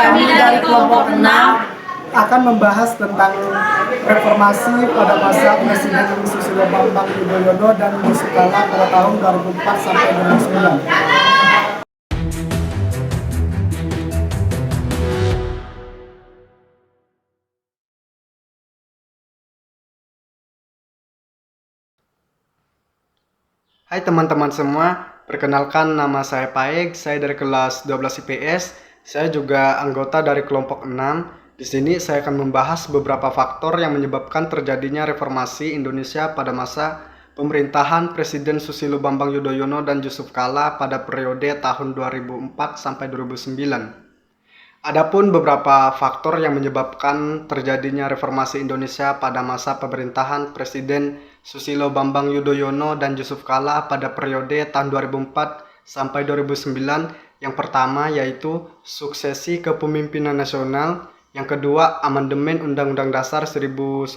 kami dari kelompok 6 akan membahas tentang reformasi pada masa Presiden Susilo Bambang Yudhoyono dan Yusuf Kala pada tahun 2004 sampai 2009. Hai teman-teman semua, perkenalkan nama saya Paeg, saya dari kelas 12 IPS. Saya juga anggota dari kelompok 6. Di sini saya akan membahas beberapa faktor yang menyebabkan terjadinya reformasi Indonesia pada masa pemerintahan Presiden Susilo Bambang Yudhoyono dan Yusuf Kala pada periode tahun 2004 sampai 2009. Adapun beberapa faktor yang menyebabkan terjadinya reformasi Indonesia pada masa pemerintahan Presiden Susilo Bambang Yudhoyono dan Yusuf Kala pada periode tahun 2004 sampai 2009. Yang pertama yaitu suksesi kepemimpinan nasional, yang kedua amandemen Undang-Undang Dasar 1945,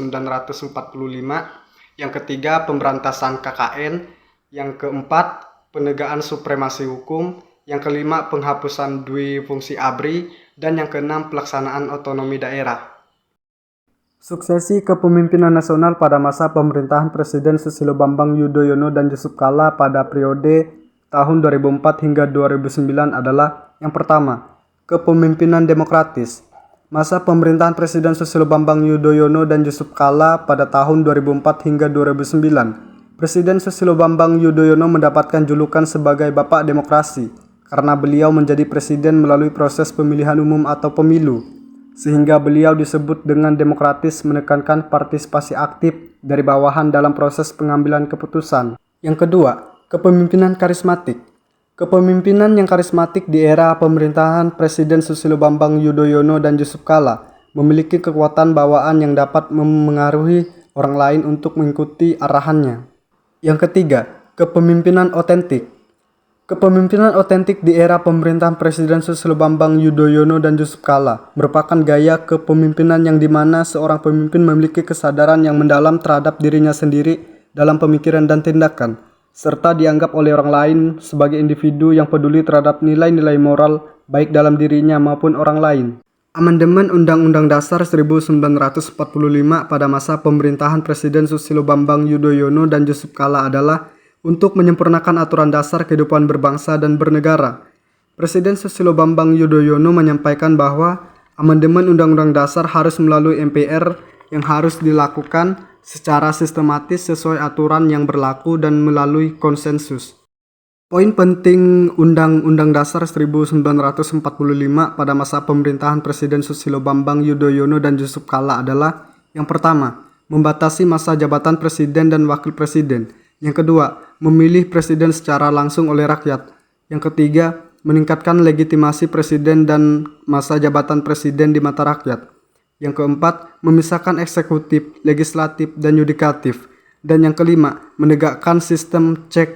yang ketiga pemberantasan KKN, yang keempat penegakan supremasi hukum, yang kelima penghapusan dui fungsi ABRI, dan yang keenam pelaksanaan otonomi daerah. Suksesi kepemimpinan nasional pada masa pemerintahan Presiden Susilo Bambang Yudhoyono dan Yusuf Kala pada periode tahun 2004 hingga 2009 adalah yang pertama, kepemimpinan demokratis. Masa pemerintahan Presiden Susilo Bambang Yudhoyono dan Yusuf Kala pada tahun 2004 hingga 2009. Presiden Susilo Bambang Yudhoyono mendapatkan julukan sebagai Bapak Demokrasi karena beliau menjadi presiden melalui proses pemilihan umum atau pemilu, sehingga beliau disebut dengan demokratis, menekankan partisipasi aktif dari bawahan dalam proses pengambilan keputusan. Yang kedua, kepemimpinan karismatik. Kepemimpinan yang karismatik di era pemerintahan Presiden Susilo Bambang Yudhoyono dan Yusuf Kala memiliki kekuatan bawaan yang dapat memengaruhi orang lain untuk mengikuti arahannya. Yang ketiga, kepemimpinan otentik. Kepemimpinan otentik di era pemerintahan Presiden Susilo Bambang Yudhoyono dan Yusuf Kala merupakan gaya kepemimpinan yang dimana seorang pemimpin memiliki kesadaran yang mendalam terhadap dirinya sendiri dalam pemikiran dan tindakan, serta dianggap oleh orang lain sebagai individu yang peduli terhadap nilai-nilai moral baik dalam dirinya maupun orang lain. Amandemen Undang-Undang Dasar 1945 pada masa pemerintahan Presiden Susilo Bambang Yudhoyono dan Yusuf Kala adalah untuk menyempurnakan aturan dasar kehidupan berbangsa dan bernegara. Presiden Susilo Bambang Yudhoyono menyampaikan bahwa amandemen Undang-Undang Dasar harus melalui MPR yang harus dilakukan secara sistematis sesuai aturan yang berlaku dan melalui konsensus. Poin penting Undang-Undang Dasar 1945 pada masa pemerintahan Presiden Susilo Bambang Yudhoyono dan Yusuf Kala adalah yang pertama, membatasi masa jabatan presiden dan wakil presiden. Yang kedua, memilih presiden secara langsung oleh rakyat. Yang ketiga, meningkatkan legitimasi presiden dan masa jabatan presiden di mata rakyat. Yang keempat, memisahkan eksekutif, legislatif, dan yudikatif. Dan yang kelima, menegakkan sistem check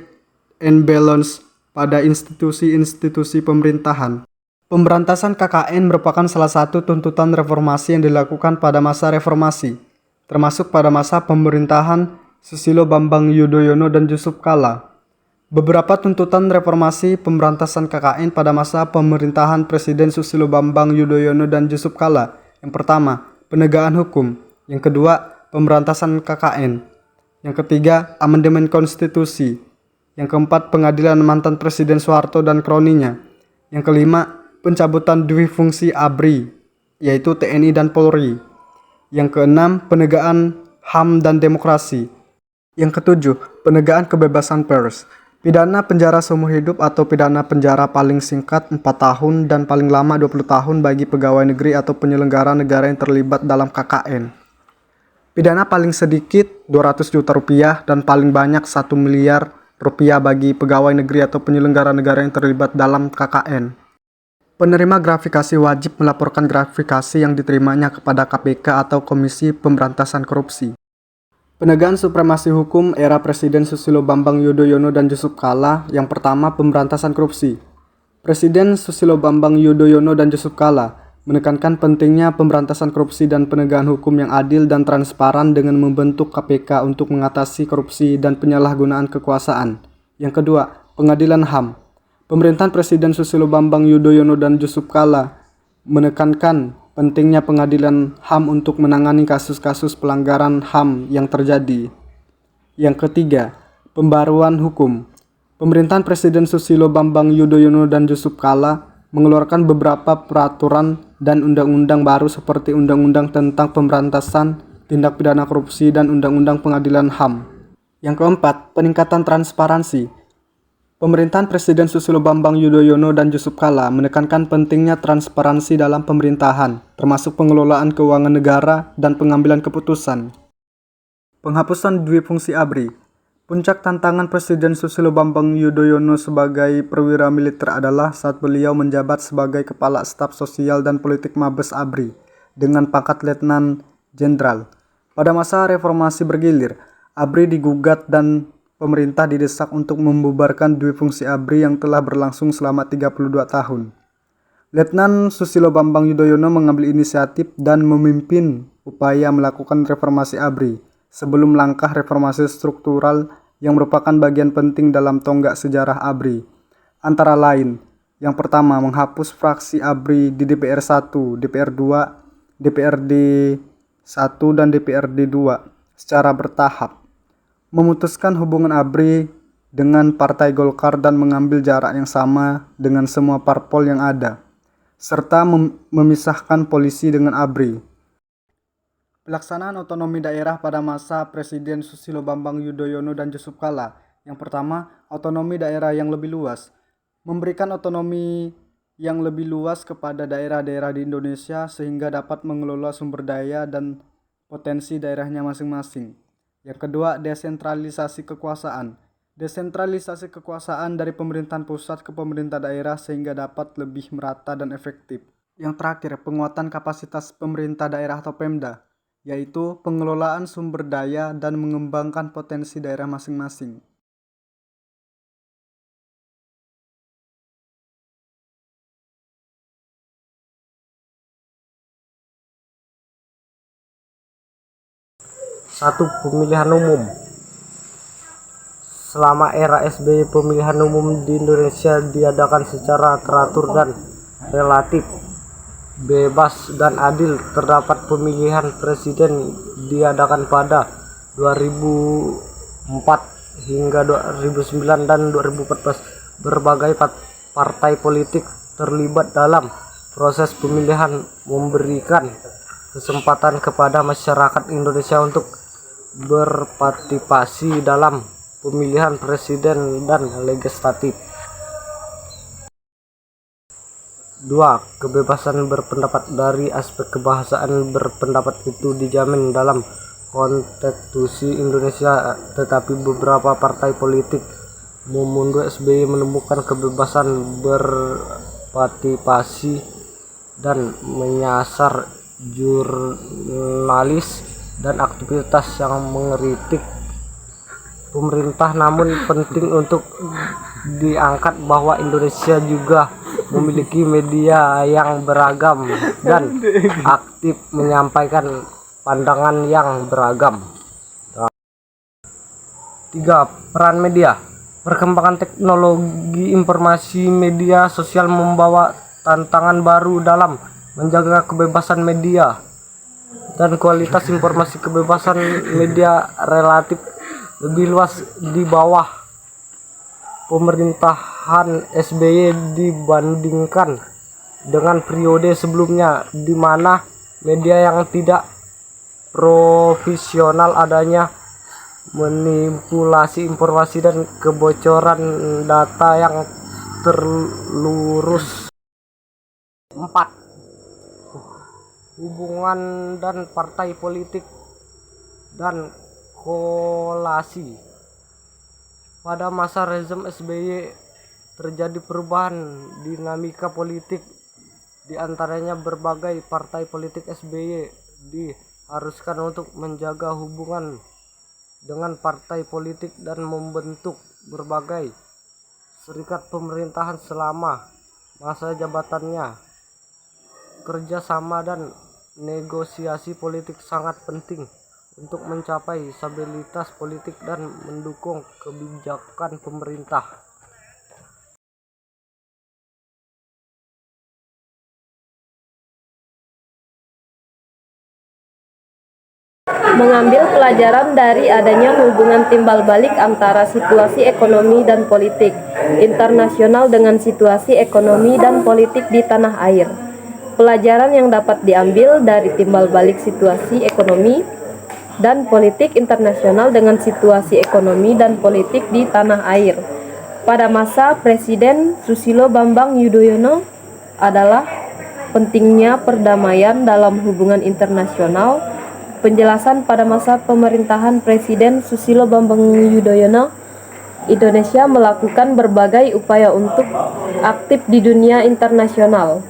and balance pada institusi-institusi pemerintahan. Pemberantasan KKN merupakan salah satu tuntutan reformasi yang dilakukan pada masa reformasi, termasuk pada masa pemerintahan Susilo Bambang Yudhoyono dan Yusuf Kala. Beberapa tuntutan reformasi pemberantasan KKN pada masa pemerintahan Presiden Susilo Bambang Yudhoyono dan Yusuf Kala. Yang pertama, penegakan hukum. Yang kedua, pemberantasan KKN. Yang ketiga, amandemen konstitusi. Yang keempat, pengadilan mantan Presiden Soeharto dan kroninya. Yang kelima, pencabutan dui fungsi ABRI, yaitu TNI dan Polri. Yang keenam, penegakan HAM dan demokrasi. Yang ketujuh, penegakan kebebasan pers. Pidana penjara seumur hidup atau pidana penjara paling singkat 4 tahun dan paling lama 20 tahun bagi pegawai negeri atau penyelenggara negara yang terlibat dalam KKN. Pidana paling sedikit 200 juta rupiah dan paling banyak 1 miliar rupiah bagi pegawai negeri atau penyelenggara negara yang terlibat dalam KKN. Penerima gratifikasi wajib melaporkan gratifikasi yang diterimanya kepada KPK atau Komisi Pemberantasan Korupsi. Penegakan supremasi hukum era Presiden Susilo Bambang Yudhoyono dan Yusuf Kala. Yang pertama, pemberantasan korupsi. Presiden Susilo Bambang Yudhoyono dan Yusuf Kala menekankan pentingnya pemberantasan korupsi dan penegakan hukum yang adil dan transparan dengan membentuk KPK untuk mengatasi korupsi dan penyalahgunaan kekuasaan. Yang kedua, pengadilan HAM. Pemerintahan Presiden Susilo Bambang Yudhoyono dan Yusuf Kala menekankan pentingnya pengadilan HAM untuk menangani kasus-kasus pelanggaran HAM yang terjadi. Yang ketiga, pembaruan hukum. Pemerintahan Presiden Susilo Bambang Yudhoyono dan Yusuf Kala mengeluarkan beberapa peraturan dan undang-undang baru seperti Undang-Undang tentang Pemberantasan Tindak Pidana Korupsi dan Undang-Undang Pengadilan HAM. Yang keempat, peningkatan transparansi. Pemerintahan Presiden Susilo Bambang Yudhoyono dan Yusuf Kala menekankan pentingnya transparansi dalam pemerintahan, termasuk pengelolaan keuangan negara dan pengambilan keputusan. Penghapusan duifungsi ABRI. Puncak tantangan Presiden Susilo Bambang Yudhoyono sebagai perwira militer adalah saat beliau menjabat sebagai Kepala Staf Sosial dan Politik Mabes ABRI dengan pangkat Letnan Jenderal. Pada masa reformasi bergilir, ABRI digugat dan pemerintah didesak untuk membubarkan duifungsi ABRI yang telah berlangsung selama 32 tahun. Letnan Susilo Bambang Yudhoyono mengambil inisiatif dan memimpin upaya melakukan reformasi ABRI sebelum langkah reformasi struktural yang merupakan bagian penting dalam tonggak sejarah ABRI. Antara lain, yang pertama menghapus fraksi ABRI di DPR 1, DPR 2, DPRD 1 dan DPRD 2 secara bertahap. Memutuskan hubungan ABRI dengan Partai Golkar dan mengambil jarak yang sama dengan semua parpol yang ada, serta memisahkan polisi dengan ABRI. Pelaksanaan otonomi daerah pada masa Presiden Susilo Bambang Yudhoyono dan Yusuf Kala. Yang pertama, otonomi daerah yang lebih luas. Memberikan otonomi yang lebih luas kepada daerah-daerah di Indonesia sehingga dapat mengelola sumber daya dan potensi daerahnya masing-masing. Yang kedua, desentralisasi kekuasaan. Desentralisasi kekuasaan dari pemerintahan pusat ke pemerintah daerah sehingga dapat lebih merata dan efektif. Yang terakhir, penguatan kapasitas pemerintah daerah atau Pemda, yaitu pengelolaan sumber daya dan mengembangkan potensi daerah masing-masing. Satu, pemilihan umum. Selama era SBY, pemilihan umum di Indonesia diadakan secara teratur dan relatif bebas dan adil. Terdapat pemilihan presiden diadakan pada 2004 hingga 2009 dan 2014. Berbagai partai politik terlibat dalam proses pemilihan, memberikan kesempatan kepada masyarakat Indonesia untuk berpartisipasi dalam pemilihan presiden dan legislatif. 2. Kebebasan berpendapat. Dari aspek kebahasaan, berpendapat itu dijamin dalam konstitusi Indonesia, tetapi beberapa partai politik memundur SBY menemukan kebebasan berpartisipasi dan menyasar jurnalis dan aktivitas yang mengkritik pemerintah. Namun penting untuk diangkat bahwa Indonesia juga memiliki media yang beragam dan aktif menyampaikan pandangan yang beragam. 3. Peran media. Perkembangan teknologi informasi media sosial membawa tantangan baru dalam menjaga kebebasan media dan kualitas informasi. Kebebasan media relatif lebih luas di bawah pemerintahan SBY dibandingkan dengan periode sebelumnya, di mana media yang tidak profesional adanya manipulasi informasi dan kebocoran data yang terlurus. 4. Hubungan dan partai politik dan kolasi. Pada masa rezim SBY terjadi perubahan dinamika politik, di antaranya berbagai partai politik SBY diharuskan untuk menjaga hubungan dengan partai politik dan membentuk berbagai serikat pemerintahan selama masa jabatannya. Kerjasama dan negosiasi politik sangat penting untuk mencapai stabilitas politik dan mendukung kebijakan pemerintah. mengambil pelajaran dari adanya hubungan timbal balik antara situasi ekonomi dan politik internasional dengan situasi ekonomi dan politik di tanah air. Pelajaran yang dapat diambil dari timbal balik situasi ekonomi dan politik internasional dengan situasi ekonomi dan politik di tanah air pada masa Presiden Susilo Bambang Yudhoyono adalah pentingnya perdamaian dalam hubungan internasional. Penjelasan pada masa pemerintahan Presiden Susilo Bambang Yudhoyono, Indonesia melakukan berbagai upaya untuk aktif di dunia internasional.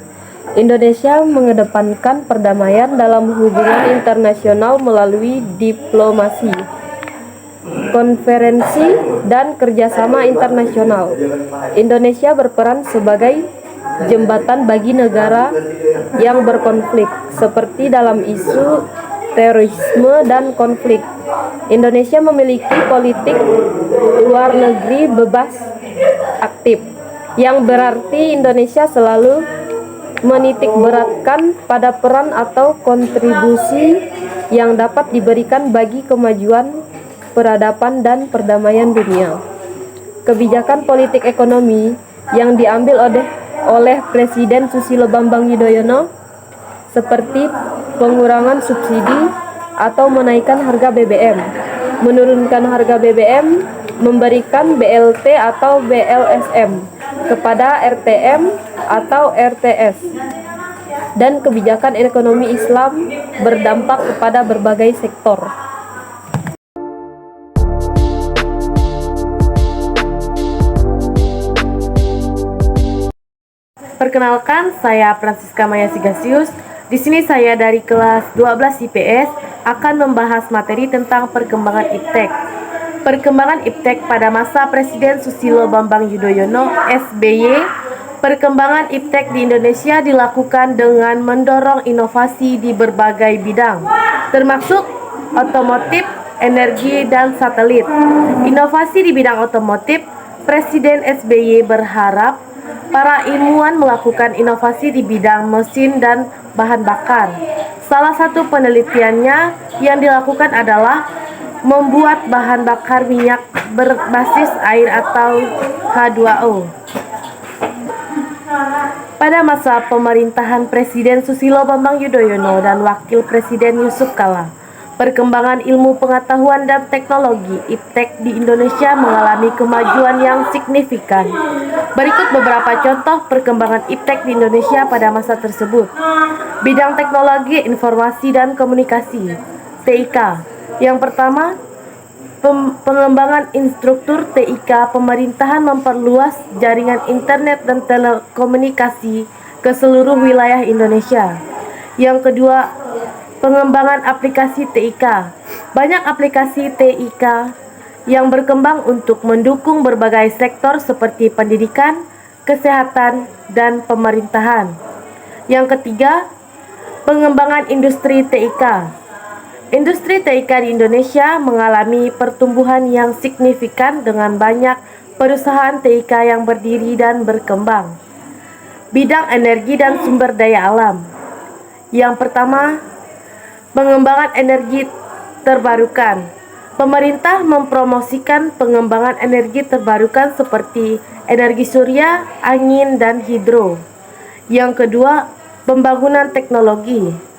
Indonesia mengedepankan perdamaian dalam hubungan internasional melalui diplomasi, konferensi, dan kerjasama internasional. Indonesia berperan sebagai jembatan bagi negara yang berkonflik, seperti dalam isu terorisme dan konflik. Indonesia memiliki politik luar negeri bebas aktif, yang berarti Indonesia selalu menitik beratkan pada peran atau kontribusi yang dapat diberikan bagi kemajuan peradaban dan perdamaian dunia. Kebijakan politik ekonomi yang diambil oleh Presiden Susilo Bambang Yudhoyono seperti pengurangan subsidi atau menaikkan harga BBM, menurunkan harga BBM, memberikan BLT atau BLSM kepada RTM atau RTS, dan kebijakan ekonomi Islam berdampak kepada berbagai sektor. Perkenalkan, saya Francisca Maya Sigasius. Di sini saya dari kelas 12 IPS akan membahas materi tentang perkembangan IPTEK. Perkembangan IPTEK pada masa Presiden Susilo Bambang Yudhoyono (SBY). Perkembangan IPTEK di Indonesia dilakukan dengan mendorong inovasi di berbagai bidang, termasuk otomotif, energi, dan satelit. Inovasi di bidang otomotif, Presiden SBY berharap para ilmuwan melakukan inovasi di bidang mesin dan bahan bakar. Salah satu penelitiannya yang dilakukan adalah membuat bahan bakar minyak berbasis air atau H2O. Pada masa pemerintahan Presiden Susilo Bambang Yudhoyono dan Wakil Presiden Yusuf Kala, perkembangan ilmu pengetahuan dan teknologi IPTEK di Indonesia mengalami kemajuan yang signifikan. Berikut beberapa contoh perkembangan IPTEK di Indonesia pada masa tersebut. Bidang teknologi informasi dan komunikasi (TIK). Yang pertama, pengembangan instruktur TIK. Pemerintahan memperluas jaringan internet dan telekomunikasi ke seluruh wilayah Indonesia. Yang kedua, pengembangan aplikasi TIK. Banyak aplikasi TIK yang berkembang untuk mendukung berbagai sektor seperti pendidikan, kesehatan, dan pemerintahan. Yang ketiga, pengembangan industri TIK. Industri TIK di Indonesia mengalami pertumbuhan yang signifikan dengan banyak perusahaan TIK yang berdiri dan berkembang. Bidang energi dan sumber daya alam. Yang pertama, pengembangan energi terbarukan. Pemerintah mempromosikan pengembangan energi terbarukan seperti energi surya, angin, dan hidro. Yang kedua, pembangunan teknologi.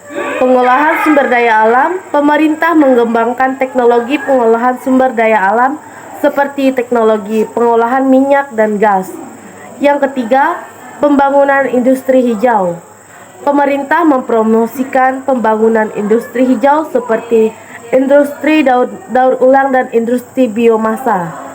Pengolahan sumber daya alam. Pemerintah mengembangkan teknologi pengolahan sumber daya alam seperti teknologi pengolahan minyak dan gas. Yang ketiga, pembangunan industri hijau. Pemerintah mempromosikan pembangunan industri hijau seperti industri daur ulang dan industri biomasa.